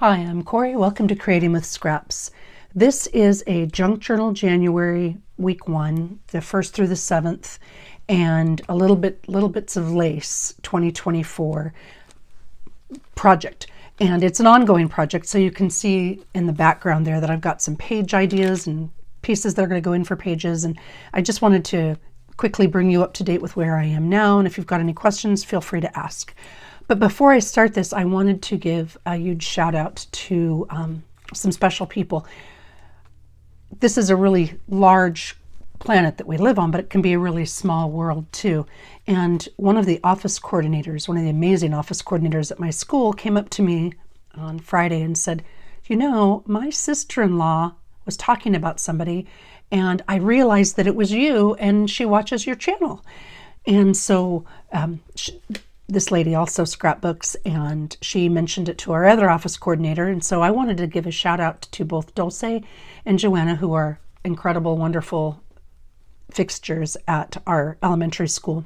Hi, I'm Corey. Welcome to Creating with Scraps. This is a junk journal January week 1, the 1st through the 7th, and little bits of lace 2024 project. And it's an ongoing project, so you can see in the background there that I've got some page ideas and pieces that are going to go in for pages. And I just wanted to quickly bring you up to date with where I am now. And if you've got any questions, feel free to ask. But before I start this, I wanted to give a huge shout out to some special people. This is a really large planet that we live on, but it can be a really small world too. And one of the office coordinators, one of the amazing office coordinators at my school, came up to me on Friday and said, you know, my sister-in-law was talking about somebody and I realized that it was you and she watches your channel. And so this lady also scrapbooks, and she mentioned it to our other office coordinator. And so I wanted to give a shout out to both Dulce and Joanna, who are incredible, wonderful fixtures at our elementary school.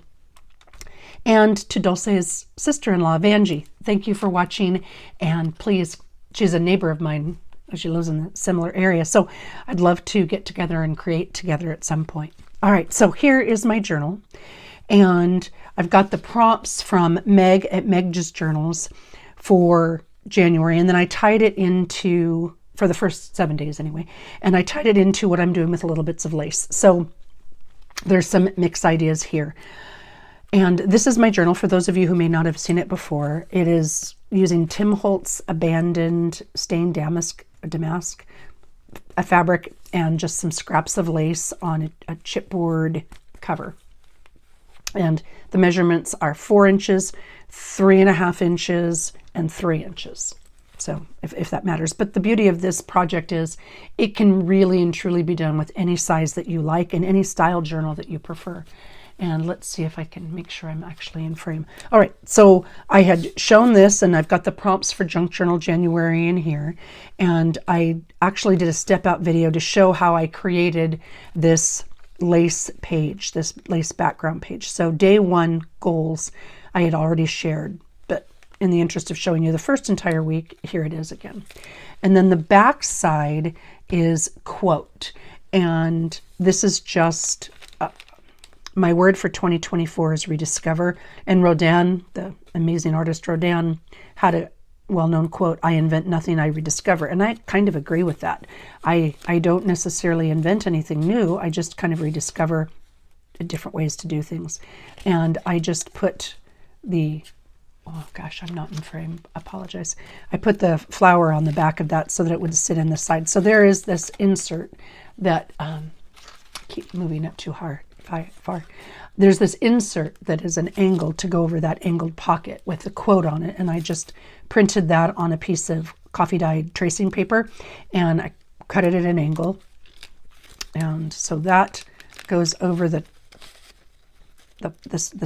And to Dulce's sister-in-law, Vanjie, thank you for watching. And please, she's a neighbor of mine. She lives in a similar area. So I'd love to get together and create together at some point. All right, so here is my journal. And I've got the prompts from Meg at Meg's Journals for January. And then I tied it into, for the first 7 days anyway, and I tied it into what I'm doing with little bits of lace. So there's some mixed ideas here. And this is my journal for those of you who may not have seen it before. It is using Tim Holtz abandoned stained damask, a fabric, and just some scraps of lace on a chipboard cover. And the measurements are 4 inches, 3.5 inches, and 3 inches. So if that matters. But the beauty of this project is it can really and truly be done with any size that you like and any style journal that you prefer. And let's see if I can make sure I'm actually in frame. All right, so I had shown this, and I've got the prompts for Junk Journal January in here. And I actually did a step out video to show how I created this lace page, this lace background page. So day 1 goals I had already shared, but in the interest of showing you the first entire week, here it is again. And then the back side is quote. And this is just my word for 2024 is rediscover. And Rodin, the amazing artist Rodin, had a well-known quote, I invent nothing, I rediscover. And I kind of agree with that. I don't necessarily invent anything new. I just kind of rediscover different ways to do things. And I just put the, oh gosh, I'm not in frame, apologize. I put the flower on the back of that so that it would sit in the side. So there is this insert that, keep moving it too far. There's this insert that is an angle to go over that angled pocket with a quote on it. And I just printed that on a piece of coffee dyed tracing paper and I cut it at an angle. And so that goes over the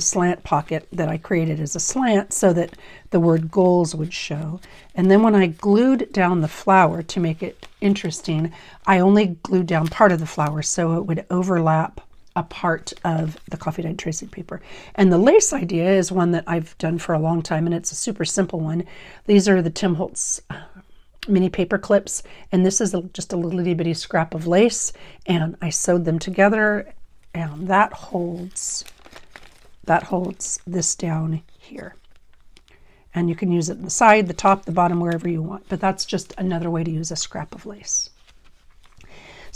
slant pocket that I created as a slant so that the word goals would show. And then when I glued down the flower to make it interesting, I only glued down part of the flower so it would overlap a part of the coffee dyed tracing paper. And the lace idea is one that I've done for a long time, and it's a super simple one. These are the Tim Holtz mini paper clips, and this is just a little itty bitty scrap of lace, and I sewed them together, and that holds this down here. And you can use it on the side, the top, the bottom, wherever you want, but that's just another way to use a scrap of lace.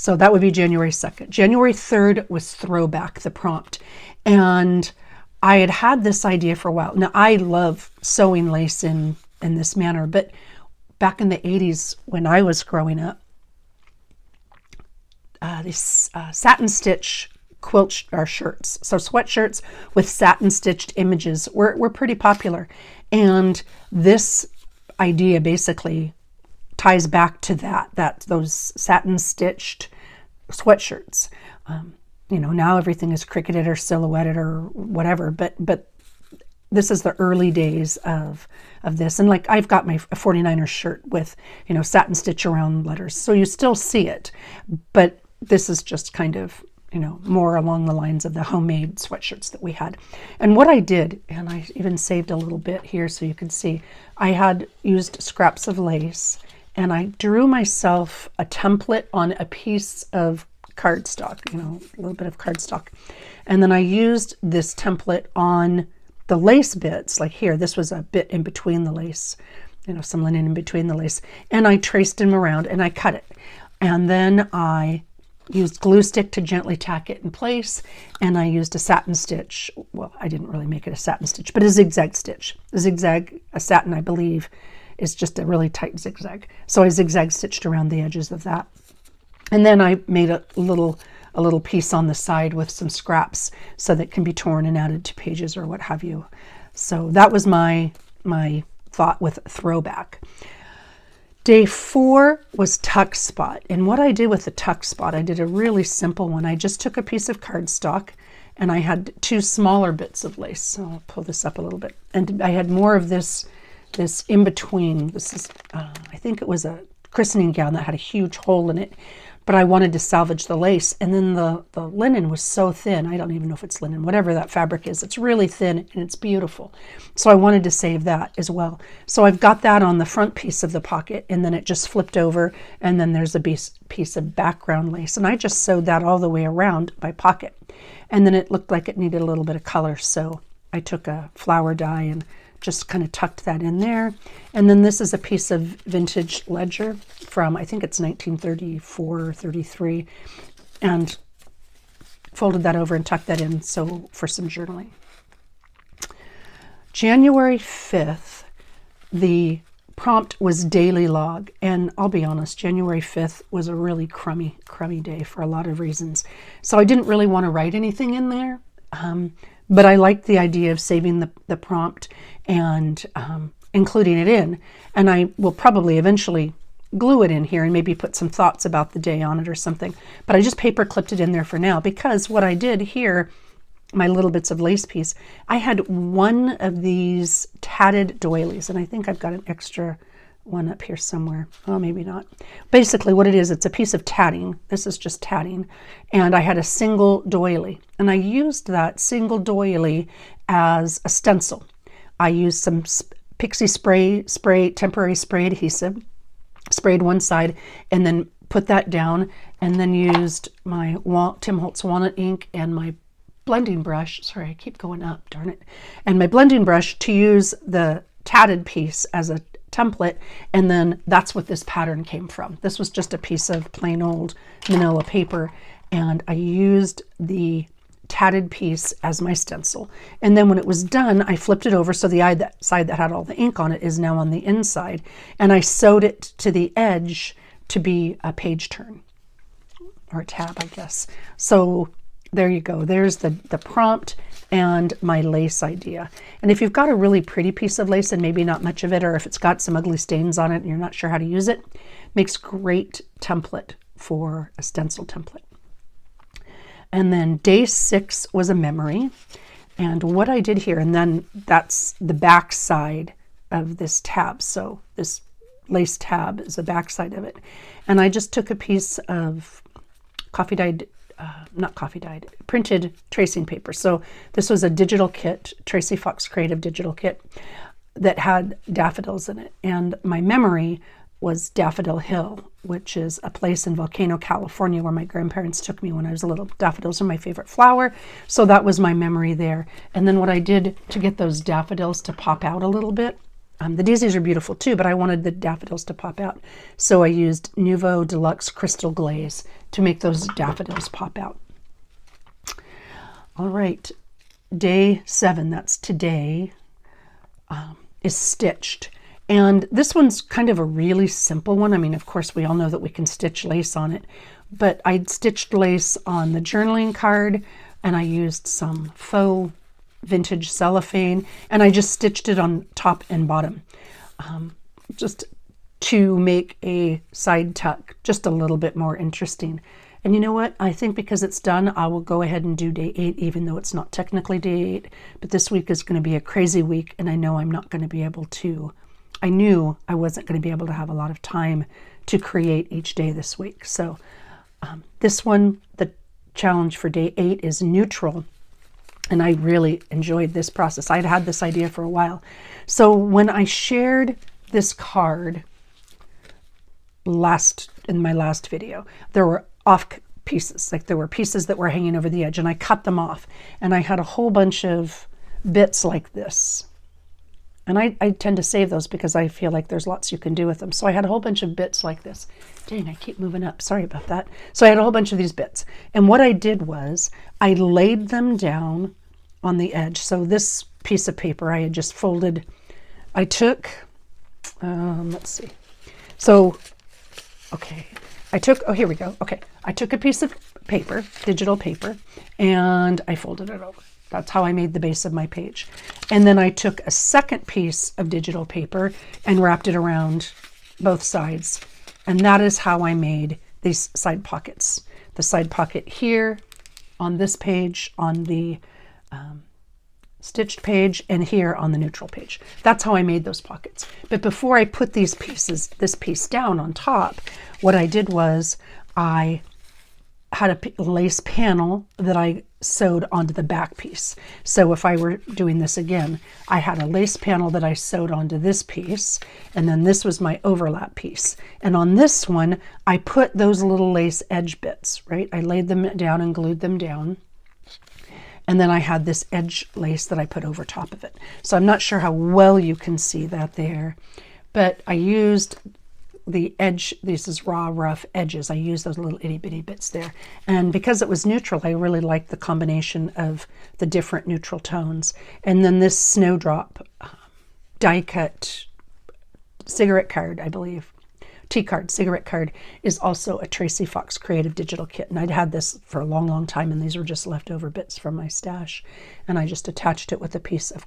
So that would be January 2nd. January 3rd was Throwback, the prompt. And I had this idea for a while. Now, I love sewing lace in this manner, but back in the 80s when I was growing up, these satin stitch quilt or shirts, so sweatshirts with satin stitched images were pretty popular. And this idea basically ties back to those satin stitched sweatshirts. You know, now everything is cricketed or silhouetted or whatever, but this is the early days of this. And like I've got my 49ers shirt with, you know, satin stitch around letters. So you still see it, but this is just kind of you know, more along the lines of the homemade sweatshirts that we had. And what I did, and I even saved a little bit here so you can see, I had used scraps of lace, and I drew myself a template on a piece of cardstock, you know, a little bit of cardstock. And then I used this template on the lace bits, like here, this was a bit in between the lace, you know, some linen in between the lace. And I traced them around and I cut it. And then I used glue stick to gently tack it in place. And I used a satin stitch. Well, I didn't really make it a satin stitch, but a zigzag stitch. A satin, I believe, is just a really tight zigzag. So I zigzag stitched around the edges of that. And then I made a little piece on the side with some scraps so that it can be torn and added to pages or what have you. So that was my thought with Throwback. Day 4 was tuck spot. And what I did with the tuck spot, I did a really simple one. I just took a piece of cardstock and I had 2 smaller bits of lace. So I'll pull this up a little bit. And I had more of this in between. This is, I think it was a christening gown that had a huge hole in it, but I wanted to salvage the lace. And then the linen was so thin. I don't even know if it's linen, whatever that fabric is. It's really thin and it's beautiful. So I wanted to save that as well. So I've got that on the front piece of the pocket, and then it just flipped over, and then there's a piece of background lace. And I just sewed that all the way around my pocket. And then it looked like it needed a little bit of color. So I took a flower dye and just kind of tucked that in there. And then this is a piece of vintage ledger from, I think it's 1934 or 33, and folded that over and tucked that in so for some journaling. January 5th, the prompt was daily log. And I'll be honest, January 5th was a really crummy day for a lot of reasons. So I didn't really want to write anything in there. But I liked the idea of saving the prompt and including it in. And I will probably eventually glue it in here and maybe put some thoughts about the day on it or something. But I just paper clipped it in there for now, because what I did here, my little bits of lace piece, I had one of these tatted doilies, and I think I've got an extra one up here somewhere. Oh, maybe not. Basically what it is, it's a piece of tatting. This is just tatting. And I had a single doily, and I used that single doily as a stencil. I used some pixie spray, temporary spray adhesive, sprayed one side, and then put that down, and then used my Tim Holtz walnut ink and my blending brush. Sorry, I keep going up, darn it. And my blending brush to use the tatted piece as a template, and then that's what this pattern came from. This was just a piece of plain old manila paper, and I used the tatted piece as my stencil. And then when it was done, I flipped it over so the side that had all the ink on it is now on the inside, and I sewed it to the edge to be a page turn, or a tab, I guess. So there you go. There's the prompt and my lace idea. And if you've got a really pretty piece of lace and maybe not much of it, or if it's got some ugly stains on it and you're not sure how to use it, makes great template for a stencil template. And then day 6 was a memory. And what I did here, and then that's the back side of this tab. So this lace tab is the back side of it. And I just took a piece of printed tracing paper. So this was a digital kit, Tracy Fox Creative digital kit, that had daffodils in it. And my memory was Daffodil Hill, which is a place in Volcano, California, where my grandparents took me when I was little. Daffodils are my favorite flower, so that was my memory there. And then what I did to get those daffodils to pop out a little bit, the daisies are beautiful too, but I wanted the daffodils to pop out. So I used Nuvo Deluxe Crystal Glaze to make those daffodils pop out. All right, day 7, that's today, is stitched. And this one's kind of a really simple one. I mean, of course, we all know that we can stitch lace on it, but I stitched lace on the journaling card, and I used some faux vintage cellophane, and I just stitched it on top and bottom, just to make a side tuck just a little bit more interesting. And you know what? I think because it's done, I will go ahead and do day 8, even though it's not technically day 8. But this week is going to be a crazy week, and I know I'm not going to be able to. I knew I wasn't going to be able to have a lot of time to create each day this week. So this one, the challenge for day 8 is neutral. And I really enjoyed this process. I'd had this idea for a while. So when I shared this card in my last video, there were off pieces, like there were pieces that were hanging over the edge, and I cut them off. And I had a whole bunch of bits like this. And I tend to save those because I feel like there's lots you can do with them. So I had a whole bunch of bits like this. Dang, I keep moving up. Sorry about that. So I had a whole bunch of these bits. And what I did was I laid them down on the edge. So this piece of paper I had just folded. I took, let's see. So, okay. Oh, here we go. Okay. I took a piece of paper, digital paper, and I folded it over. That's how I made the base of my page. And then I took a second piece of digital paper and wrapped it around both sides. And that is how I made these side pockets. The side pocket here on this page, on the stitched page, and here on the neutral page. That's how I made those pockets. But before I put this piece down on top, what I did was I had a lace panel that I sewed onto the back piece. So if I were doing this again, I had a lace panel that I sewed onto this piece, and then this was my overlap piece. And on this one, I put those little lace edge bits, right? I laid them down and glued them down. And then I had this edge lace that I put over top of it. So I'm not sure how well you can see that there, but I used the edge, this is raw, rough edges. I used those little itty bitty bits there. And because it was neutral, I really liked the combination of the different neutral tones. And then this snowdrop die cut cigarette card, I believe, T-card, cigarette card, is also a Tracy Fox Creative Digital Kit. And I'd had this for a long, long time, and these were just leftover bits from my stash. And I just attached it with a piece of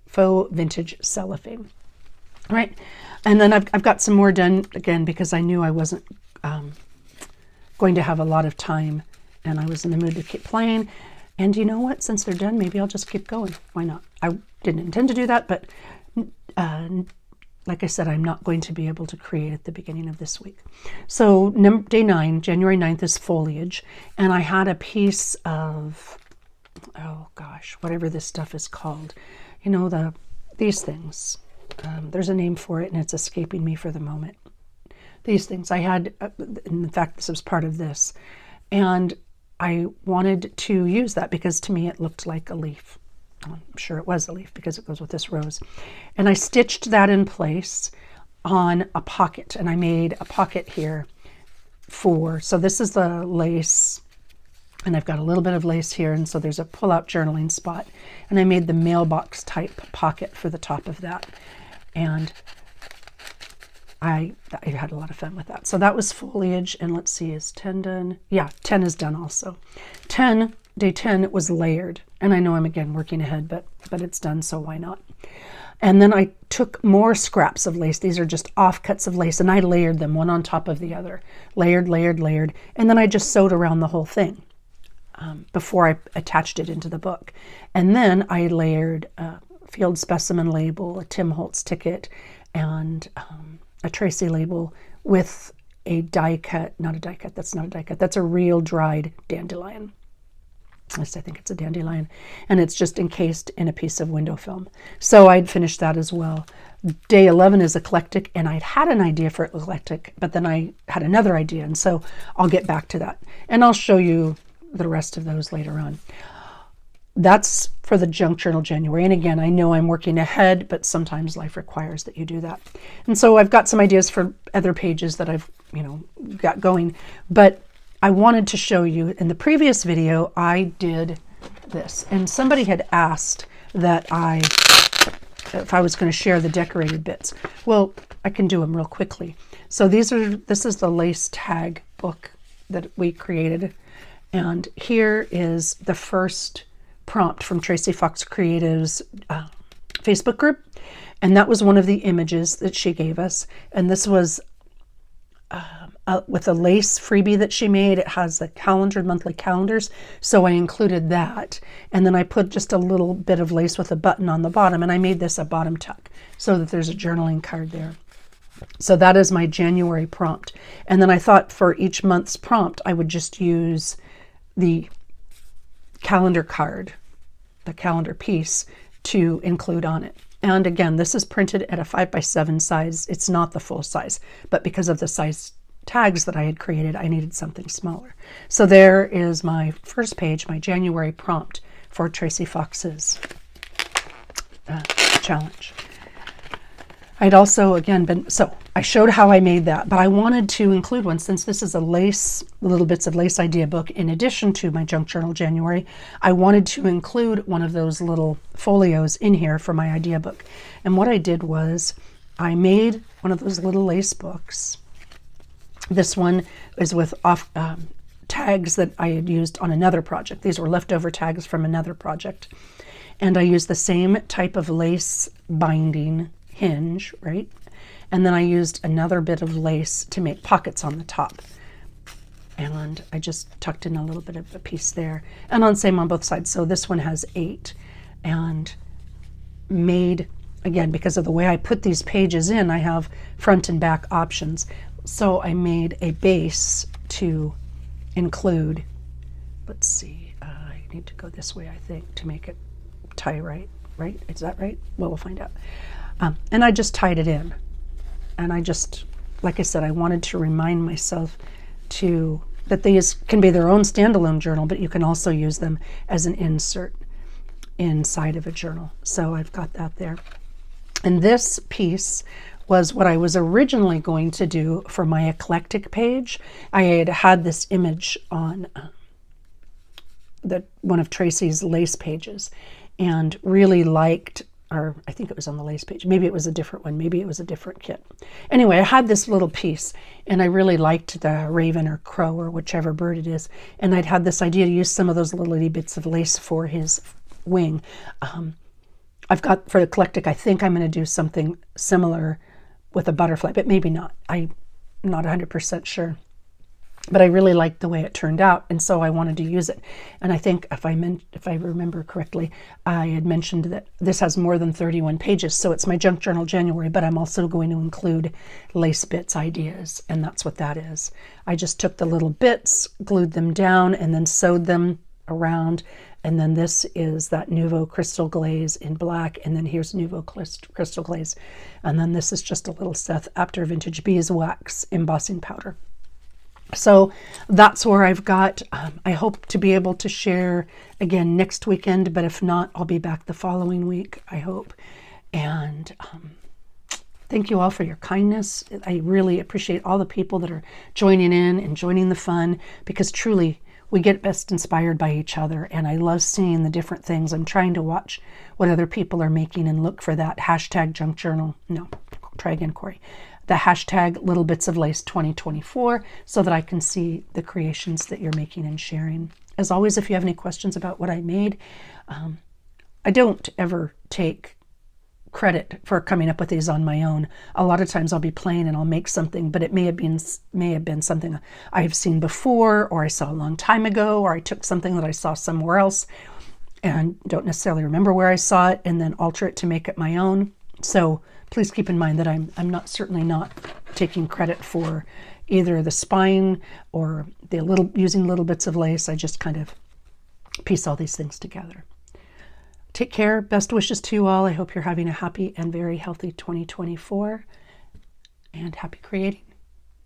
faux vintage cellophane. Right? And then I've got some more done again because I knew I wasn't going to have a lot of time, and I was in the mood to keep playing. And you know what? Since they're done, maybe I'll just keep going. Why not? I didn't intend to do that, but like I said, I'm not going to be able to create at the beginning of this week. So day 9, January 9th, is Foliage. And I had a piece of, oh gosh, whatever this stuff is called. You know, these things. There's a name for it, and it's escaping me for the moment. These things. I had, in fact, this was part of this. And I wanted to use that because to me it looked like a leaf. I'm sure it was a leaf because it goes with this rose. And I stitched that in place on a pocket, and I made a pocket here so this is the lace, and I've got a little bit of lace here, and so there's a pull-out journaling spot, and I made the mailbox type pocket for the top of that, and I had a lot of fun with that. So that was Foliage, and let's see, is 10 done? Yeah, 10 is done also. Day 10 was layered, and I know I'm again working ahead, but it's done, so why not? And then I took more scraps of lace. These are just offcuts of lace, and I layered them one on top of the other. Layered, layered, layered, and then I just sewed around the whole thing before I attached it into the book. And then I layered a field specimen label, a Tim Holtz ticket, and a Tracy label with a die cut, not a die cut, that's not a die cut, that's a real dried dandelion. At least I think it's a dandelion, and it's just encased in a piece of window film. So I'd finished that as well. Day 11 is Eclectic, and I'd had an idea for Eclectic, but then I had another idea, and so I'll get back to that. And I'll show you the rest of those later on. That's for the Junk Journal January. And again, I know I'm working ahead, but sometimes life requires that you do that. And so I've got some ideas for other pages that I've, got going, but I wanted to show you in the previous video, I did this, and somebody had asked that if I was going to share the decorated bits. Well, I can do them real quickly. So this is the lace tag book that we created. And here is the first prompt from Tracy Fox Creative's Facebook group. And that was one of the images that she gave us. And this was with a lace freebie that she made. It has the monthly calendars. So I included that. And then I put just a little bit of lace with a button on the bottom. And I made this a bottom tuck so that there's a journaling card there. So that is my January prompt. And then I thought for each month's prompt, I would just use the calendar card, the calendar piece, to include on it. And again, this is printed at a 5x7 size. It's not the full size, but because of the size tags that I had created, I needed something smaller. So there is my first page, my January prompt for Tracy Fox's challenge. I'd also, again, so I showed how I made that, but I wanted to include one since this is a little bits of lace idea book. In addition to my junk journal January, I wanted to include one of those little folios in here for my idea book. And what I did was I made one of those little lace books. This one is with tags that I had used on another project. These were leftover tags from another project. And I used the same type of lace binding hinge, right? And then I used another bit of lace to make pockets on the top. And I just tucked in a little bit of a piece there. And on same on both sides. So this one has 8. And made, again, because of the way I put these pages in, I have front and back options. So I made a base to include, let's see, I need to go this way, I think, to make it tie right? Is that right? Well, we'll find out. And I just tied it in. And I just, like I said, I wanted to remind myself that these can be their own standalone journal, but you can also use them as an insert inside of a journal. So I've got that there. And this piece was what I was originally going to do for my eclectic page. I had this image on one of Tracy's lace pages and really liked, or I think it was on the lace page. Maybe it was a different one. Maybe it was a different kit. Anyway, I had this little piece and I really liked the raven or crow or whichever bird it is. And I'd had this idea to use some of those little itty bits of lace for his wing. I've got for the eclectic, I think I'm going to do something similar with a butterfly, but maybe not. I'm not 100% sure. But I really liked the way it turned out, and so I wanted to use it. And I think if I remember correctly, I had mentioned that this has more than 31 pages, so it's my junk journal January, but I'm also going to include lace bits ideas, and that's what that is. I just took the little bits, glued them down, and then sewed them around. And then this is that Nouveau Crystal Glaze in black, and then here's Nouveau Crystal Glaze. And then this is just a little Seth Apter Vintage Beeswax embossing powder. So that's where I've got. I hope to be able to share again next weekend, but if not, I'll be back the following week, I hope. And thank you all for your kindness. I really appreciate all the people that are joining in and joining the fun, because truly we get best inspired by each other. And I love seeing the different things. I'm trying to watch what other people are making and look for that hashtag junk journal. No, try again, Corey. The hashtag Little Bits of Lace 2024, so that I can see the creations that you're making and sharing. As always, if you have any questions about what I made, I don't ever take credit for coming up with these on my own. A lot of times I'll be playing and I'll make something, but it may have been something I have seen before, or I saw a long time ago, or I took something that I saw somewhere else and don't necessarily remember where I saw it, and then alter it to make it my own. So please keep in mind that I'm certainly not taking credit for either the spine or using little bits of lace. I just kind of piece all these things together. Take care. Best wishes to you all. I hope you're having a happy and very healthy 2024, and happy creating.